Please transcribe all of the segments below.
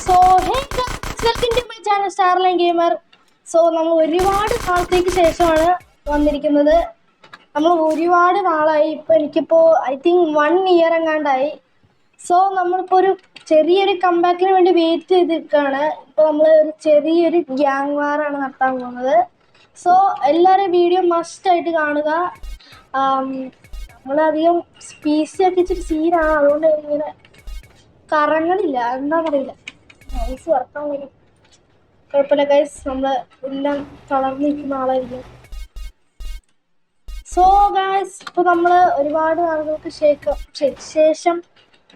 So hey welcome to my channel Starline Gamer. So നമ്മൾ ഒരുപാട് നാളത്തേക്ക് ശേഷമാണ് വന്നിരിക്കുന്നത്. നമ്മൾ ഒരുപാട് നാളായി, എനിക്കിപ്പോൾ ഐ തിങ്ക് 1 ഇയർ എങ്ങാണ്ടായി. സോ നമ്മളിപ്പോൾ ഒരു ചെറിയൊരു കംബാക്കിന് വേണ്ടി വെയിറ്റ് ചെയ്ത് നിൽക്കുകയാണ്. ഇപ്പോൾ നമ്മൾ ഒരു ചെറിയൊരു ഗ്യാങ് വാറാണ് നടത്താൻ പോകുന്നത്. സോ എല്ലാവരും വീഡിയോ മസ്റ്റായിട്ട് കാണുക. നമ്മളധികം സ്പീസി ഒക്കെ ഇച്ചിരി സീനാണ്, അതുകൊണ്ട് ഇങ്ങനെ കറങ്ങണില്ല, എന്താണെന്നറിയില്ല. നൈസ് വർക്കാൻ വരും, കുഴപ്പമില്ല ഗൈസ്. നമ്മൾ എല്ലാം തളർന്നിരിക്കുന്ന ആളായിരിക്കും. സോ ഗൈസ്, ഇപ്പോൾ നമ്മൾ ഒരുപാട് നാളുകൾക്ക് ശേഷം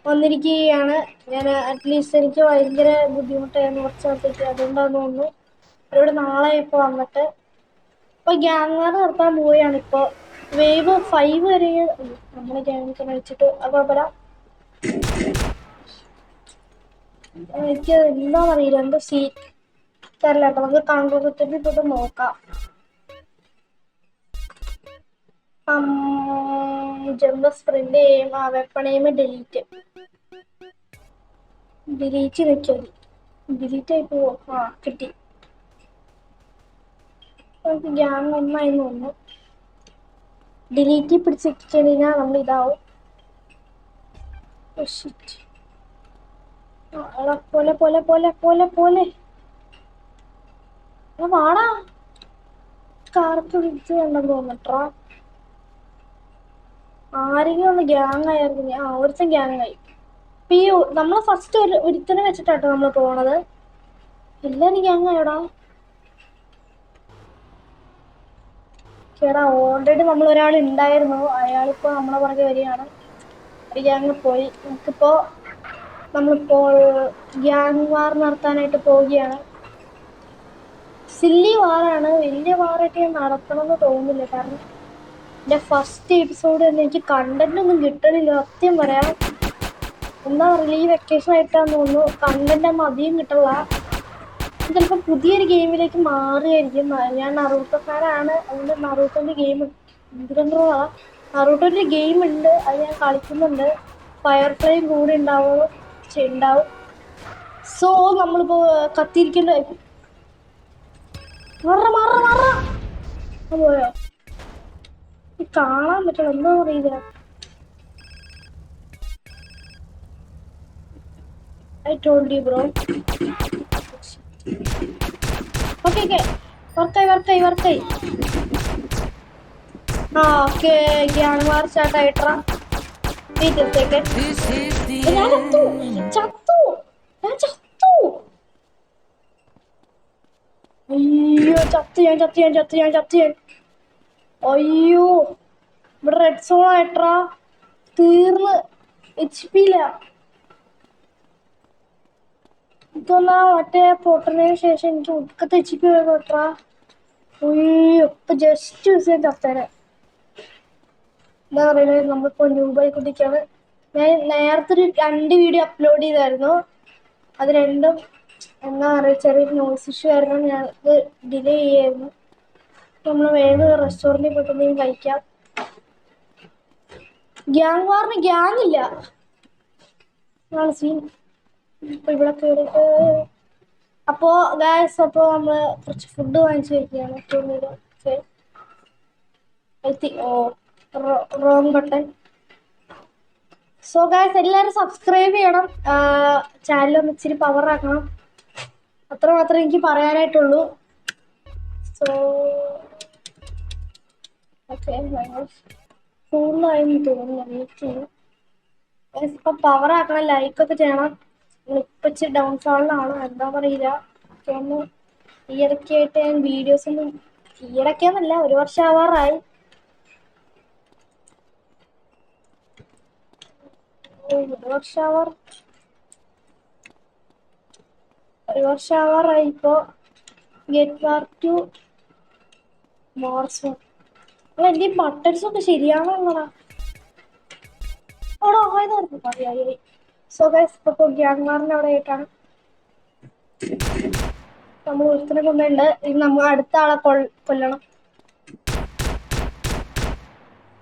വന്നിരിക്കുകയാണ്. ഞാൻ അറ്റ്ലീസ്റ്റ് എനിക്ക് ഭയങ്കര ബുദ്ധിമുട്ടായിരുന്നു കുറച്ച് നാളത്തേക്ക്, അതുകൊണ്ടാണെന്ന് തോന്നുന്നു ഒരുപാട് നാളെ ഇപ്പോൾ വന്നിട്ട്. ഇപ്പോൾ ഗ്യാങ് വാർ നടത്താൻ പോവുകയാണ്. ഇപ്പോൾ വേവ് 5 വരെ നമ്മളെ ഗ്യാങ്ങിൽ വെച്ചിട്ട് അത് കുഴപ്പമില്ല. എനിക്ക് എന്താണെന്നറിയില്ല, എന്തോ സീറ്റ് തരില്ല കേട്ടോ. നമുക്ക് കൺട്രോൾ തൊട്ട് നോക്കാം. ജമ്പ് സ്പ്രിന്റ് ചെയ്യും, വെപ്പൺ ഡിലീറ്റ് വെച്ചാൽ ഡിലീറ്റ് ആയി പോവോ? കിട്ടി. നമുക്ക് ഗ്യാങ് ഒന്നായി തോന്നുന്നു. ഡിലീറ്റ് പിടിച്ചിട്ട് കഴിഞ്ഞാൽ നമ്മൾ ഇതാവും. പോലെ പോലെ പോലെ പോലെ പോലെ വാടാ. കാർക്ക് വിളിച്ച് കണ്ടെന്ന് തോന്നിട്ടാ. ആരെങ്കിലും ഒന്ന് ഗ്യാങ് ആയിരുന്നു. ഒരുത്തൻ ഗ്യാങ് ആയി. ഇപ്പൊ ഈ നമ്മൾ ഫസ്റ്റ് ഒരുത്തനെ വെച്ചിട്ടാട്ടോ നമ്മൾ പോണത്. എല്ലാരും ഗ്യാങ് ആയോടാ. ചേടാ, ഓൾറെഡി നമ്മൾ ഒരാൾ ഉണ്ടായിരുന്നു, അയാളിപ്പോ നമ്മളെ പുറകെ വരികയാണ്. ഒരു ഗ്യാങ് പോയി. നമ്മളിപ്പോൾ ഗ്യാങ് വാർ നടത്താനായിട്ട് പോവുകയാണ്. സില്ലി വാറാണ്, വലിയ വാറായിട്ട് ഞാൻ നടത്തണമെന്ന് തോന്നുന്നില്ല. കാരണം എൻ്റെ ഫസ്റ്റ് എപ്പിസോഡ് തന്നെ എനിക്ക് കണ്ടന്റ് ഒന്നും കിട്ടണില്ല, സത്യം പറയാം. എന്താ പറയില്ല, ഈ വെക്കേഷൻ ആയിട്ടാന്ന് തോന്നുന്നു കണ്ടന്റ് ഒന്നും അധികം കിട്ടില്ല. ചിലപ്പോൾ പുതിയൊരു ഗെയിമിലേക്ക് മാറുകയായിരിക്കും. ഞാൻ നറൂട്ടോ ഫാനാണ്, അതുകൊണ്ട് നറൂട്ടോൻ്റെ ഗെയിം നറൂട്ടോൻ്റെ ഗെയിം ഉണ്ട്, അത് ഞാൻ കളിക്കുന്നുണ്ട്. ഫയർഫ്ലൈയും കൂടെ ഉണ്ടാവും. സോ നമ്മളിപ്പോൾ കത്തിരിക്കേണ്ട പോയോ? കാണാൻ പറ്റില്ല, എന്താ അറിയില്ല. I told you bro. Okay. വർക്കായി. ഓക്കെ, ഗ്യാങ് വാർ സ്റ്റാർട്ട് ആയിട്ടാ. ഞാൻ ചത്തു. അയ്യോ, ചത്ത്. അയ്യോ, ഇവിടെ റെഡ് സോൺ ആയിട്ടാ. തീർന്ന് HP ഇല്ല. ഇതൊന്നാ മറ്റേ പൊട്ടനതിന് ശേഷം എനിക്ക് ഉടുക്കത്തെ HP കേട്ടാ. അയ്യോ, ഇപ്പൊ ജസ്റ്റ് യൂസ് ചെയ്യാൻ ചത്തേനെ. എന്താ പറയുന്നത്, നമ്മളിപ്പോ ന്യൂബായിക്കൊണ്ടിരിക്കുകയാണ്. ഞാൻ നേരത്തെ ഒരു 2 വീഡിയോ അപ്ലോഡ് ചെയ്തായിരുന്നു. അത് രണ്ടും എന്താ പറയുക, ചെറിയൊരു നോയ്സ് ഇഷ്യൂ ആയിരുന്നു. ഞാൻ ഇത് ഡിലേ ചെയ്യായിരുന്നു. നമ്മൾ വേഗം റെസ്റ്റോറൻറ്റിൽ പോയിട്ട് എന്തെങ്കിലും കഴിക്കാം. ഗ്യാങ് വാറിന് ഗ്യാങ് ഇല്ല, സീൻ. ഇപ്പൊ ഇവിടെ കേറിയിട്ട് അപ്പോ ഗായ്സ്, അപ്പോൾ നമ്മള് കുറച്ച് ഫുഡ് വാങ്ങിച്ചു കഴിക്കുകയാണ്. Wrong button. സോ ഗായ്സ്, എല്ലാവരും സബ്സ്ക്രൈബ് ചെയ്യണം, ചാനലൊന്ന് ഇച്ചിരി പവർ ആക്കണം. അത്ര മാത്രമേ എനിക്ക് പറയാനായിട്ടുള്ളൂ. സോ ഓക്കെ, ഫുള്ളായെന്ന് തോന്നുന്നു. ഇപ്പൊ പവർ ആക്കണം, ലൈക്കൊക്കെ ചെയ്യണം. ഇപ്പൊ ഇച്ചിരി ഡൗൺഫാളിലാണ്, എന്താ പറയില്ല. തോന്നുന്നു ഈയിടയ്ക്കായിട്ട് ഞാൻ വീഡിയോസ് ഒന്നും, ഈയിടയ്ക്കെന്നല്ല, 1 വർഷം ആവാറായി. ഒരു വർഷം ആവാറായി ഇപ്പോ. ഗെറ്റ് ബാക്ക് ടു മോർസ്. എന്റെ ബട്ടൺസ് ഒക്കെ ശരിയാണോടാ. അവിടെ ആയതായിരുന്നു പറയായി. സോ ഗൈസ്, ഇപ്പൊ ഗ്യാങ് വാറിന്റെ അവിടെ ആയിട്ടാണ് നമ്മൾ ഒരുത്തിനെ കൊണ്ടുണ്ട്. ഇത് നമ്മൾ അടുത്ത ആളെ കൊല്ലണം.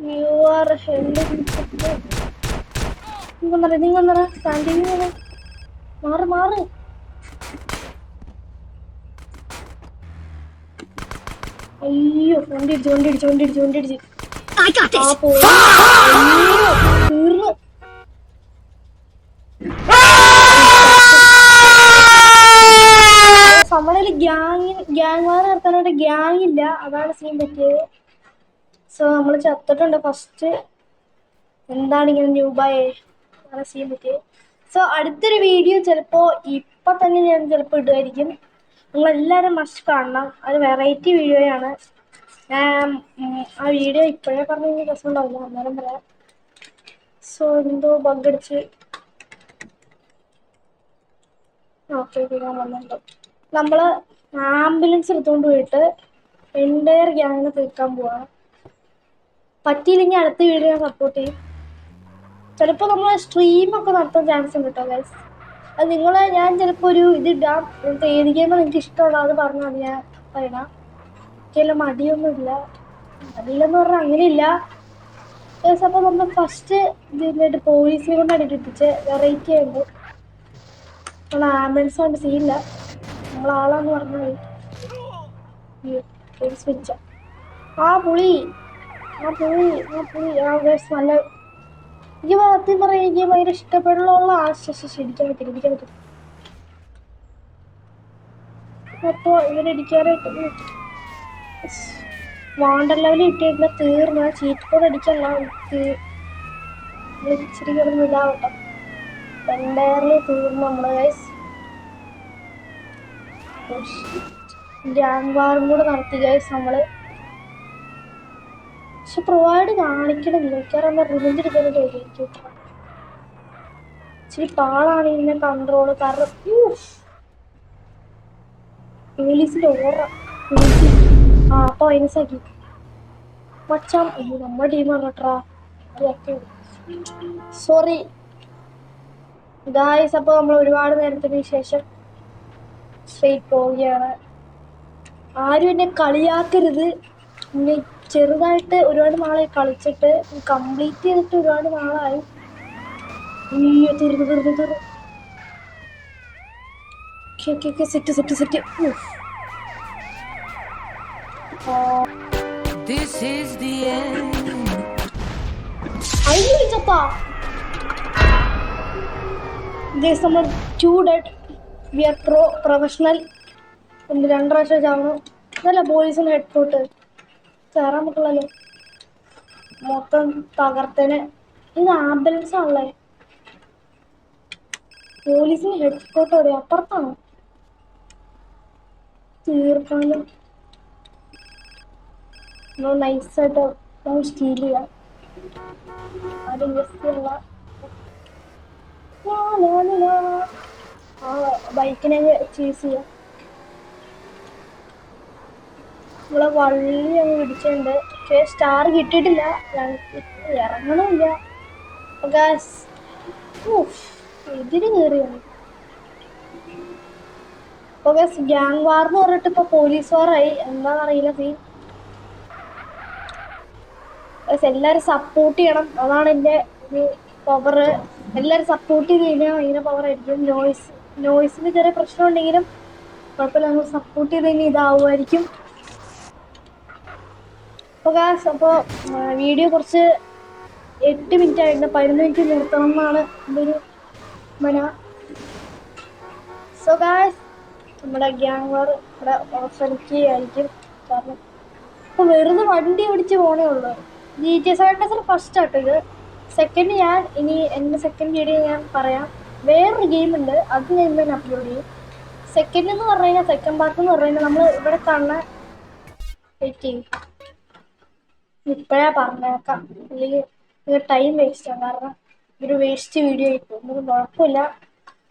യു ആർ നീങ്ങന്നറ സ്റ്റാൻഡിങ്. മാറ്. അയ്യോ വണ്ടി ഇടിച്ച് ആ പോയി. അയ്യോ തീർന്നു. നമ്മളിൽ ഗ്യാങ് വാർ നടത്താനായിട്ട് ഗ്യാങ് ഇല്ല, അതാണ് സീൻ പറ്റിയത്. സോ നമ്മൾ ചത്തിട്ടുണ്ട് ഫസ്റ്റ്. എന്താണ് ഇങ്ങനെ ന്യൂബായേ, അതാണ് സീൻ പറ്റിയത്. സോ അടുത്തൊരു വീഡിയോ ചിലപ്പോ ഇപ്പൊ തന്നെ ഞാൻ ചിലപ്പോൾ ഇടുമായിരിക്കും. നിങ്ങളെല്ലാവരും മസ്റ്റ് കാണണം. അത് വെറൈറ്റി വീഡിയോയാണ്. ആ വീഡിയോ ഇപ്പോഴേ പറഞ്ഞു കഴിഞ്ഞാൽ രസം ഉണ്ടാവില്ല, അന്നേരം പറയാം. സോ എന്തോ ബഗ്ഗടിച്ച് ഓക്കെ ഞാൻ വന്നിട്ടുണ്ട്. നമ്മള് ആംബുലൻസ് എടുത്തുകൊണ്ട് പോയിട്ട് എൻ്റയർ ഗ്യാങ്ങിനെ തീർക്കാൻ പോവാണ്. പറ്റിയില്ലെങ്കിൽ അടുത്ത വീഡിയോ ഞാൻ സപ്പോർട്ട് ചെയ്യും. ചിലപ്പോൾ നമ്മൾ സ്ട്രീമൊക്കെ നടത്താൻ ചാൻസ് ഉണ്ട് കേട്ടോ ഗൈസ്. അത് ഞാൻ ചിലപ്പോൾ ഒരു ഇതിടാം. ഏത് ഗെയിമാണ് നിങ്ങൾക്ക് ഇഷ്ടമുള്ള അത് പറഞ്ഞാൽ അത് ഞാൻ പറയണം. എനിക്കെല്ലാം മടിയൊന്നുമില്ല, മടിയില്ലെന്ന് പറഞ്ഞാൽ അങ്ങനെയില്ല. അപ്പോൾ നമ്മൾ ഫസ്റ്റ് ഇതിനായിട്ട് പോലീസിനെ കൊണ്ടാണ് ഇട്ടിപ്പിച്ച് വെറൈറ്റി ആയിട്ട്. നമ്മൾ ആംബുലൻസ് കൊണ്ട് സീനില്ല, നമ്മളാളാന്ന് പറഞ്ഞാൽ സ്വിച്ച ആ പുളി ഗൈസ് നല്ല. എനിക്ക് സത്യം പറയാം, എനിക്ക് ഭയങ്കര ഇഷ്ടപ്പെടാനുള്ള ഇടിക്കാൻ പറ്റും. അപ്പൊ ഇവരെ ഇടിക്കാനായിട്ട് വാണ്ടർ ലെവൽ ഇട്ടിട്ട് തീർന്ന ചീറ്റ് കോഡ് അടിക്കല്ല, ഇച്ചിരി കിടന്ന് ഇതാവട്ടെ. എൻ്റയർലി തീർന്നു നമ്മള് ഗൈസ്. ഗ്യാങ് വാറും കൂടെ നടത്തി ഗൈസ് നമ്മള്. പക്ഷെ പ്രൊവൈഡ് കാണിക്കണില്ല, കാരണം റിവെഞ്ച് എടുക്കാനായിട്ട് എനിക്ക് ഇച്ചിരി പാടാണ് ഇതിനെ കൺട്രോള്. കാരണം പോലീസിന്റെ ഓറ അപ്പൊ വൈനസാക്കി മച്ചാം. നമ്മുടെ ടീമാണ് കേട്ടാ, സോറി ഗായ്സ്. അപ്പൊ നമ്മൾ ഒരുപാട് നേരത്തിന് ശേഷം സ്ട്രേറ്റ് പോവുകയാണ്. ആരും എന്നെ കളിയാക്കരുത്. പിന്നെ ചെറുതായിട്ട് ഒരുപാട് നാളെ കളിച്ചിട്ട് കംപ്ലീറ്റ് ചെയ്തിട്ട് ഒരുപാട് നാളായി. തീർന്നു. സെറ്റ്. നമ്മൾ 2 ഡെഡ്. V R professional. 2 പ്രാവശ്യം ചാവണു. അതല്ല പോലീസിന് ഹെഡ്ഫോട്ട് കയറാൻ പറ്റുള്ളല്ലോ, മൊത്തം തകർത്തന്. ഇത് ആംബുലൻസ് ആണല്ലേ. പോലീസിന് ഹെഡ്ഫോട്ട് എവിടെ, അപ്പുറത്താണോ? തീർക്കാനും നൈസായിട്ട് സ്റ്റീൽ ചെയ്യാം. ആരും ജസ്റ്റ് ആ ബൈക്കിനെ ചേസ് ചെയ്യാം. നമ്മളെ വള്ളി അങ്ങ് പിടിച്ചിട്ടുണ്ട്, പക്ഷേ സ്റ്റാർ കിട്ടിയിട്ടില്ല, ഇറങ്ങണമില്ല. ഇതിന് കയറിയാണ്. അപ്പൊ ഗ്യാങ് വാർ എന്ന് പറഞ്ഞിട്ട് ഇപ്പൊ പോലീസ് വാറായി, എന്താണെന്നറിയില്ല സീൻ. എല്ലാരും സപ്പോർട്ട് ചെയ്യണം, അതാണ് എൻ്റെ ഒരു പവർ. എല്ലാരും സപ്പോർട്ട് ചെയ്ത് കഴിഞ്ഞാൽ ഭയങ്കര പവർ ആയിരിക്കും. നോയ്സിന് ചെറിയ പ്രശ്നം ഉണ്ടെങ്കിലും കുഴപ്പമില്ല, നമ്മൾ സപ്പോർട്ട് ചെയ്ത് കഴിഞ്ഞാൽ ഇതാവുമായിരിക്കും. അപ്പോൾ വീഡിയോ കുറച്ച് 8 മിനിറ്റ് ആയിട്ട് 11 മിനിറ്റ് നിർത്തണം എന്നാണ് എൻ്റെ ഒരു മന. സോ ഗായ്സ് നമ്മുടെ ഗ്യാങ് വാർ ഇവിടെ അവസാനിക്കുകയായിരിക്കും. കാരണം ഇപ്പോൾ വെറുതെ വണ്ടി ഓടിച്ച് പോകണേ ഉള്ളൂ. GTA San Andreas ഫസ്റ്റ് ആട്ടോ ഇത്. സെക്കൻഡ് ഞാൻ ഇനി എൻ്റെ സെക്കൻഡ് വീഡിയോ ഞാൻ പറയാം. വേറൊരു ഗെയിം ഉണ്ട്, അത് ഞാൻ തന്നെ അപ്ലോഡ് ചെയ്യും. സെക്കൻഡ് എന്ന് പറഞ്ഞു കഴിഞ്ഞാൽ, സെക്കൻഡ് പാർട്ട് എന്ന് പറഞ്ഞു കഴിഞ്ഞാൽ നമ്മൾ ഇവിടെ കാണുന്ന ഇപ്പോഴാ പറഞ്ഞേക്കാം, അല്ലെങ്കിൽ ടൈം വേസ്റ്റ് ആണ്. കാരണം ഒരു വേസ്റ്റ് വീഡിയോ ആയിപ്പോൾ ഒന്നും കുഴപ്പമില്ല.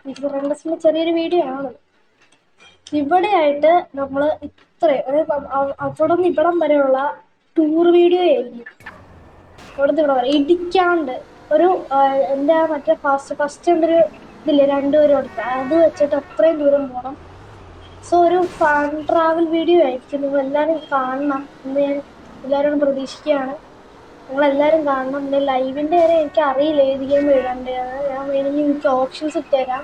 ഡിഫറൻസിൻ്റെ ചെറിയൊരു വീഡിയോ ആണ്. ഇവിടെയായിട്ട് നമ്മൾ അവിടെ നിന്ന് ഇവിടം വരെയുള്ള ടൂർ വീഡിയോ ആയിരിക്കും. ഇവിടുന്ന് ഇവിടെ വരെ ഇടിക്കാണ്ട് ഒരു എൻ്റെ മറ്റേ ഫസ്റ്റ് ഒരു ഇതില്ലേ 2 പേരും എടുക്കുക, അത് വെച്ചിട്ട് അത്രയും ദൂരം പോകണം. സോ ഒരു ഫൺ ട്രാവൽ വീഡിയോ ആയിരിക്കും. നിങ്ങൾ എല്ലാവരും കാണണം എന്ന് ഞാൻ എല്ലാവരോടും പ്രതീക്ഷിക്കുകയാണ്. നിങ്ങളെല്ലാവരും കാണണം. പിന്നെ ലൈവിൻ്റെ വരെ എനിക്ക് അറിയില്ല ഏത് ഗെയിം എഴുതേണ്ടതാണ്. ഞാൻ വേണമെങ്കിൽ എനിക്ക് ഓപ്ഷൻസ് ഇട്ടുതരാം,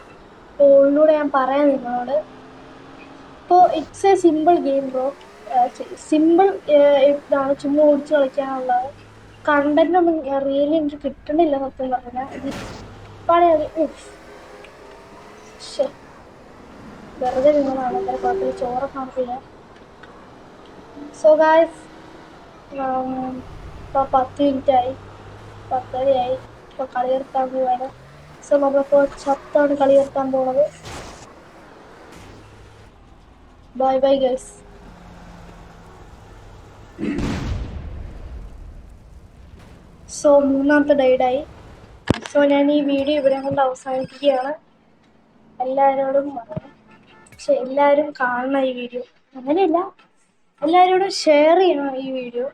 കോളിലൂടെ ഞാൻ പറയാം നിങ്ങളോട്. ഇപ്പോൾ it's A simple game bro. Simple ഇതാണ്, ചുമ്മാ ഓടിച്ച് കളിക്കാനുള്ളത്. കണ്ടന്റ് ഒന്നും റിയലി എനിക്ക് കിട്ടണില്ല സത്യം പറഞ്ഞാൽ. ഇപ്പാണ് വെറുതെ നിന്നതാണ്, എന്താ കുഴപ്പമില്ല, ചോറൊക്കെ നടത്തില്ല. സോ ഗായ്സ്, ഇപ്പോൾ 10 മിനിറ്റായി, 10:30 ഇപ്പോൾ കളി നിർത്താൻ പോവാണ്. സോ നമ്മളിപ്പോൾ ചത്താണ് കളി നിർത്താൻ പോണത്. Bye bye guys. സോ മൂന്നാമത്തെ ഡൈഡായി. സോ ഞാൻ ഈ വീഡിയോ ഇവിടെ കൊണ്ട് അവസാനിപ്പിക്കുകയാണ്. എല്ലാവരോടും പക്ഷെ എല്ലാവരും കാണണം ഈ വീഡിയോ. അങ്ങനെയല്ല, എല്ലാവരോടും ഷെയർ ചെയ്യണം ഈ വീഡിയോ.